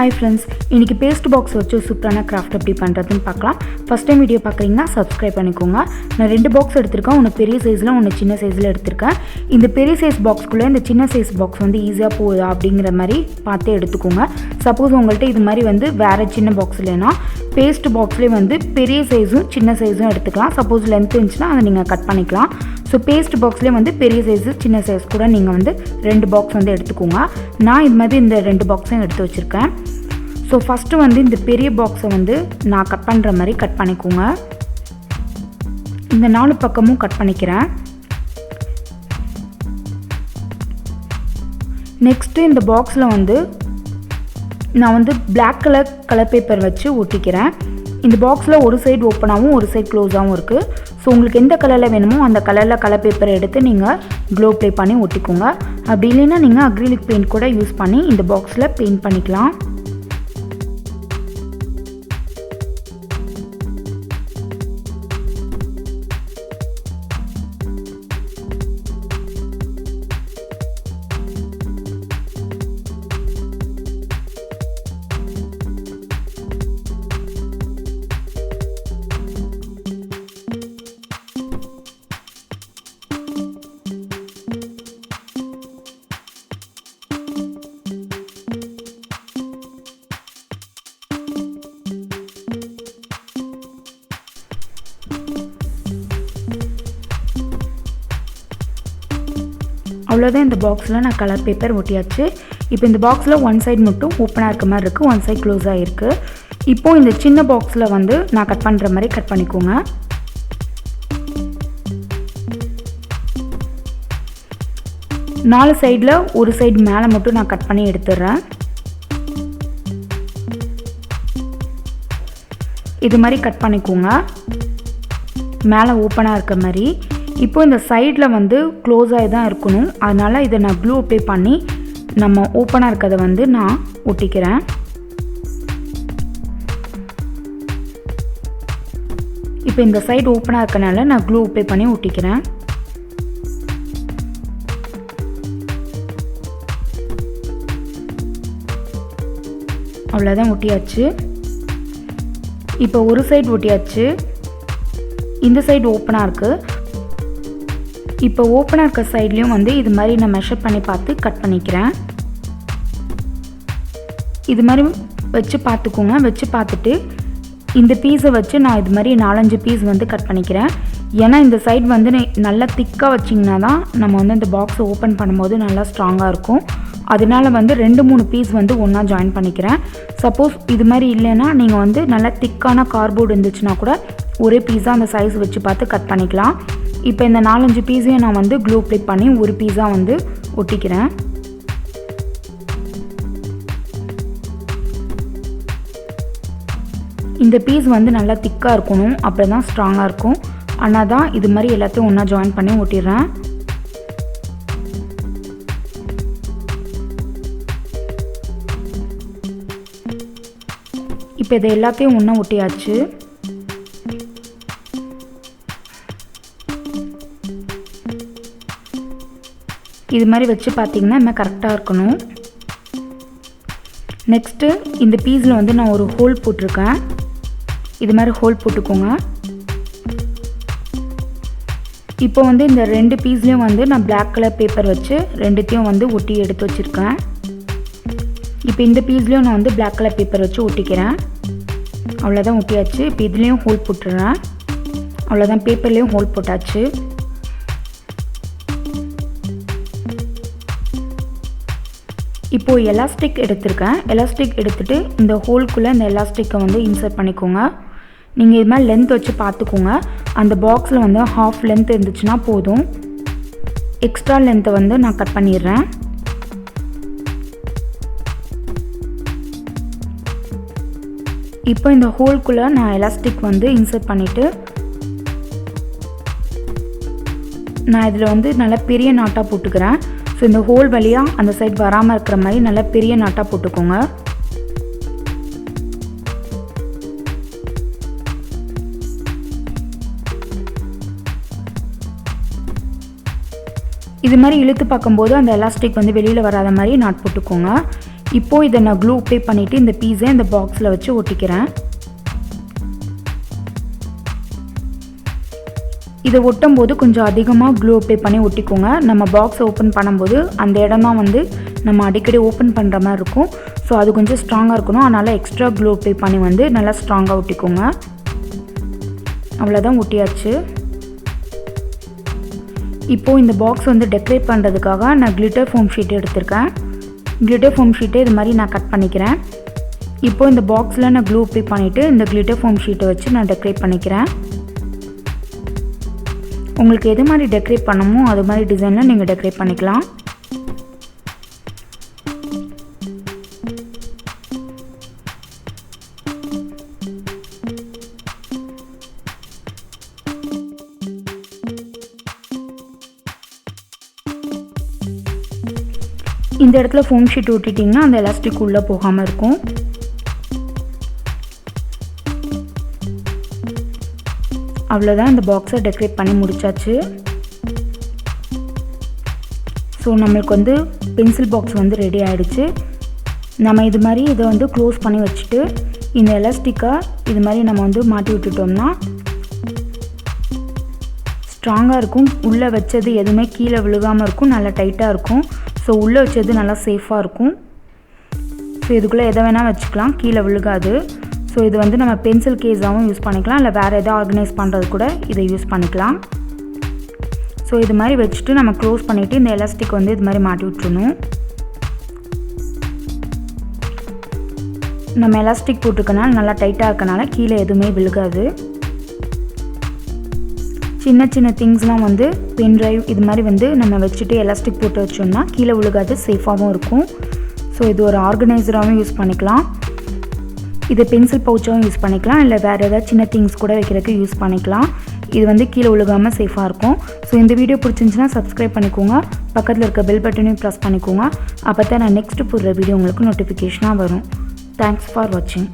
Hi friends, இன்னைக்கு paste box வச்சு சூப்பரான கிராஃப்ட் எப்படி பண்றதுன்னு பார்க்கலாம். First time வீடியோ பார்க்கறீங்கன்னா subscribe பண்ணிக்கோங்க. நான் ரெண்டு பாக்ஸ் எடுத்துர்க்கேன். ஒன்னு பெரிய சைஸ்ல ஒன்னு சின்ன சைஸ்ல எடுத்துர்க்கேன். இந்த பெரிய சைஸ் பாக்ஸ்க்குள்ள இந்த சின்ன சைஸ் பாக்ஸ் வந்து ஈஸியா போகுதா அப்படிங்கற மாதிரி பார்த்து எடுத்துக்கோங்க. சப்போஸ் உங்கள்ட்ட இது மாதிரி வந்து வேற சின்ன பாக்ஸ் இல்லனா paste boxலயே வந்து பெரிய சைஸும் சின்ன சைஸும் எடுத்துக்கலாம். சப்போஸ் லெந்த் இருந்துச்சுனா அதை நீங்க கட் பண்ணிக்கலாம். So paste boxலயே வந்து பெரிய சைஸ் சின்ன சைஸ் கூட நீங்க வந்து ரெண்டு பாக்ஸ் வந்து எடுத்துக்கோங்க. நான் இது மாதிரி இந்த ரெண்டு பாக்ஸையும் எடுத்து வச்சிருக்கேன். So first வந்து இந்த பெரிய பாக்ஸை வந்து நான் கட் பண்ற மாதிரி கட் பண்ணிக்கோங்க. இந்த நாலு பக்கமும் கட் பண்ணிக்கிறேன். நெக்ஸ்ட் இந்த பாக்ஸ்ல வந்து நான் வந்து Black கலர் பேப்பர் வச்சு ஒட்டிக்கிறேன். இந்த பாக்ஸ்ல ஒரு சைடு ஓபனாவும் ஒரு சைடு க்ளோஸாவும் இருக்கு. சோ உங்களுக்கு எந்த கலர்ல வேணுமோ அந்த கலர்ல கலர் பேப்பர் எடுத்து நீங்க க்ளோ அப்ளை பண்ணி ஒட்டிக்கோங்க. அப்படி இல்லனா நீங்க அக்ரிலிக் பெயிண்ட் கூட யூஸ் பண்ணி இந்த பாக்ஸ்ல பெயிண்ட் பண்ணிக்கலாம். அவ்வளவுதான் இந்த பாக்ஸ்ல நான் கலர் பேப்பர் ஒட்டியாச்சு. இப்போ இந்த பாக்ஸ்ல ஒன் சைடு மட்டும் ஓபனா இருக்க மாதிரி இருக்கு, ஒன் சைடு க்ளோஸா இருக்கு. இப்போ இந்த சின்ன பாக்ஸ்ல வந்து நான் கட் பண்ற மாதிரி கட் பண்ணிக்கோங்க. நாலு சைடுல ஒரு சைடு மேல மட்டும் நான் கட் பண்ணி எடுத்துறேன். இது மாதிரி கட் பண்ணிக்கோங்க, மேல ஓபனா இருக்க மாதிரி. இப்போ இந்த சைடுல வந்து க்ளோஸ் ஆகி தான் இருக்கணும். அதனால இதை நான் க்ளூ அப்ளை பண்ணி நம்ம ஓப்பனா இருக்கதை வந்து நான் ஒட்டிக்கிறேன். இப்போ இந்த சைடு ஓப்பனா இருக்கனால நான் க்ளூ அப்ளை பண்ணி ஒட்டிக்கிறேன். அவ்வளோதான், ஒட்டியாச்சு. இப்போ ஒரு சைடு ஒட்டியாச்சு, இந்த சைடு ஓப்பனா இருக்கு. இப்போ ஓப்பனா இருக்க சைடுலயும் வந்து இது மாதிரி நான் மெஷர் பண்ணி பார்த்து கட் பண்ணிக்கிறேன். இது மாதிரி வச்சு பார்த்துக்கோங்க. வச்சு பார்த்துட்டு இந்த பீஸை வச்சு நான் இது மாதிரி 4-5 பீஸ் வந்து கட் பண்ணிக்கிறேன். ஏன்னா இந்த சைடு வந்து நல்லா திக்காக வச்சிங்கன்னா தான் நம்ம வந்து இந்த பாக்ஸை ஓப்பன் பண்ணும்போது நல்லா ஸ்ட்ராங்காக இருக்கும். அதனால வந்து 2-3 பீஸ் வந்து ஒன்றா ஜாயின் பண்ணிக்கிறேன். சப்போஸ் இது மாதிரி இல்லைன்னா நீங்கள் வந்து நல்லா திக்கான கார்ட்போர்டு இருந்துச்சுன்னா கூட ஒரே பீஸாக அந்த சைஸ் வச்சு பார்த்து கட் பண்ணிக்கலாம். இப்போ இந்த 4-5 பீஸையும் நான் வந்து க்ளூ அப்ளை பண்ணி ஒரு பீஸாக வந்து ஒட்டிக்கிறேன். இந்த பீஸ் வந்து நல்லா திக்காக இருக்கணும், அப்படி தான் ஸ்ட்ராங்காக இருக்கும். ஆனால் தான் இது மாதிரி எல்லாத்தையும் ஒன்றா ஜாயின் பண்ணி ஒட்டிடுறேன். இப்போ இதை எல்லாத்தையும் ஒன்றா ஒட்டியாச்சு. இது மாதிரி வச்சு பார்த்தீங்கன்னா இன்னும் கரெக்டாக இருக்கணும். நெக்ஸ்ட்டு இந்த பீஸில் வந்து நான் ஒரு ஹோல் போட்டிருக்கேன். இது மாதிரி ஹோல் போட்டுக்கோங்க. இப்போ வந்து இந்த ரெண்டு பீஸ்லேயும் வந்து நான் Black கலர் பேப்பர் வச்சு ரெண்டுத்தையும் வந்து ஒட்டி எடுத்து வச்சுருக்கேன். இப்போ இந்த பீஸ்லேயும் நான் வந்து Black கலர் பேப்பர் வச்சு ஒட்டிக்கிறேன். அவ்வளோதான், ஒட்டியாச்சு. இப்போ இதுலேயும் ஹோல் போட்டுடுறேன். அவ்வளோதான், பேப்பர்லேயும் ஹோல் போட்டாச்சு. இப்போ எலாஸ்டிக் எடுத்துருக்கேன். எலாஸ்டிக் எடுத்துகிட்டு இந்த ஹோல்குள்ளே இந்த எலாஸ்டிக்கை வந்து இன்சர்ட் பண்ணிக்கோங்க. நீங்கள் இது மாதிரி லென்த் வச்சு பார்த்துக்கோங்க. அந்த பாக்ஸில் வந்து ஹாஃப் லென்த் இருந்துச்சுன்னா போதும். எக்ஸ்ட்ரா லென்த்தை வந்து நான் கட் பண்ணிடுறேன். இப்போ இந்த ஹோல்குள்ளே நான் எலாஸ்டிக் வந்து இன்சர்ட் பண்ணிவிட்டு நான் இதில் வந்து நல்லா பெரிய நாட்டாக போட்டுக்கிறேன். ஸோ இந்த ஹோல் வழியாக அந்த சைடு வராமல் இருக்கிற மாதிரி நல்லா பெரிய நாட்டாக போட்டுக்கோங்க. இது மாதிரி இழுத்து பார்க்கும்போது அந்த எலாஸ்டிக் வந்து வெளியில் வராத மாதிரி நாட் போட்டுக்கோங்க. இப்போது இதை நான் க்ளூ அப்ளை பண்ணிவிட்டு இந்த பீஸை இந்த பாக்ஸில் வச்சு ஒட்டிக்கிறேன். இதை ஒட்டும் போது கொஞ்சம் அதிகமாக க்ளூ அப்ளை பண்ணி ஒட்டிக்கோங்க. நம்ம பாக்ஸ் ஓப்பன் பண்ணும்போது அந்த இடம் தான் வந்து நம்ம அடிக்கடி ஓப்பன் பண்ணுற மாதிரி இருக்கும். ஸோ அது கொஞ்சம் ஸ்ட்ராங்காக இருக்கணும். அதனால் எக்ஸ்ட்ரா க்ளூ அப்ளை பண்ணி வந்து நல்லா ஸ்ட்ராங்காக ஒட்டிக்கோங்க. அவ்வளோதான், ஒட்டியாச்சு. இப்போது இந்த பாக்ஸ் வந்து டெக்கரேட் பண்ணுறதுக்காக நான் கிளிட்டர் ஃபோம் ஷீட் எடுத்திருக்கேன். கிளிட்டர் ஃபோம் ஷீட்டை இது மாதிரி நான் கட் பண்ணிக்கிறேன். இப்போது இந்த பாக்ஸில் நான் க்ளூ அப்ளை பண்ணிவிட்டு இந்த கிளிட்டர் ஃபோம் ஷீட்டை வச்சு நான் டெக்கரேட் பண்ணிக்கிறேன். உங்களுக்கு எது மாதிரி டெக்கரேட் பண்ணணுமோ அது மாதிரி டிசைனில் நீங்கள் டெக்கரேட் பண்ணிக்கலாம். இந்த இடத்துல ஃபோம் ஷீட் ஒட்டிட்டிங்கன்னா அந்த எலாஸ்டிக் உள்ளே போகாமல் இருக்கும். அவ்வளோதான், இந்த பாக்ஸை டெக்கரேட் பண்ணி முடிச்சாச்சு. ஸோ நம்மளுக்கு வந்து பென்சில் பாக்ஸ் வந்து ரெடி ஆகிடுச்சு. நம்ம இது மாதிரி இதை வந்து க்ளோஸ் பண்ணி வச்சுட்டு இந்த எலாஸ்டிக்கை இது மாதிரி நம்ம வந்து மாட்டி விட்டுட்டோம்னா ஸ்ட்ராங்காக இருக்கும். உள்ளே வச்சது எதுவுமே கீழே விழுகாமல் இருக்கும், நல்லா டைட்டாக இருக்கும். ஸோ உள்ளே வச்சது நல்லா சேஃபாக இருக்கும். ஸோ இதுக்குள்ளே எதை வேணால் வச்சுக்கலாம், கீழே விழுகாது. ஸோ இது வந்து நம்ம பென்சில் கேஸாகவும் யூஸ் பண்ணிக்கலாம், இல்லை வேறு எதாவது ஆர்கனைஸ் பண்ணுறது கூட இதை யூஸ் பண்ணிக்கலாம். ஸோ இது மாதிரி வச்சுட்டு நம்ம க்ளோஸ் பண்ணிவிட்டு இந்த எலாஸ்டிக் வந்து இது மாதிரி மாட்டி விட்டுருணும். நம்ம எலாஸ்டிக் போட்டிருக்கனால நல்லா டைட்டாக இருக்கனால கீழே எதுவுமே விழுகாது. சின்ன சின்ன திங்ஸ்லாம் வந்து பென் ட்ரைவ் இது மாதிரி வந்து நம்ம வச்சுட்டு எலாஸ்டிக் போட்டு வச்சோம்னா கீழே விழுகாது, சேஃபாகவும் இருக்கும். ஸோ இது ஒரு ஆர்கனைசராகவும் யூஸ் பண்ணிக்கலாம், இதை பென்சில் பவுச்சாகவும் யூஸ் பண்ணிக்கலாம், இல்லை வேறு ஏதாவது சின்ன திங்ஸ் கூட வைக்கிறதுக்கு யூஸ் பண்ணிக்கலாம். இது வந்து கீழே விழுகாமல் சேஃபாக இருக்கும். ஸோ இந்த வீடியோ பிடிச்சிருந்துச்சுன்னா சப்ஸ்கிரைப் பண்ணிக்கோங்க, பக்கத்தில் இருக்க பெல் பட்டனையும் ப்ரெஸ் பண்ணிக்கோங்க. அப்போ தான் நான் நெக்ஸ்ட்டு போடுற வீடியோ உங்களுக்கு நோட்டிஃபிகேஷனாக வரும். தேங்க்ஸ் ஃபார் வாட்சிங்.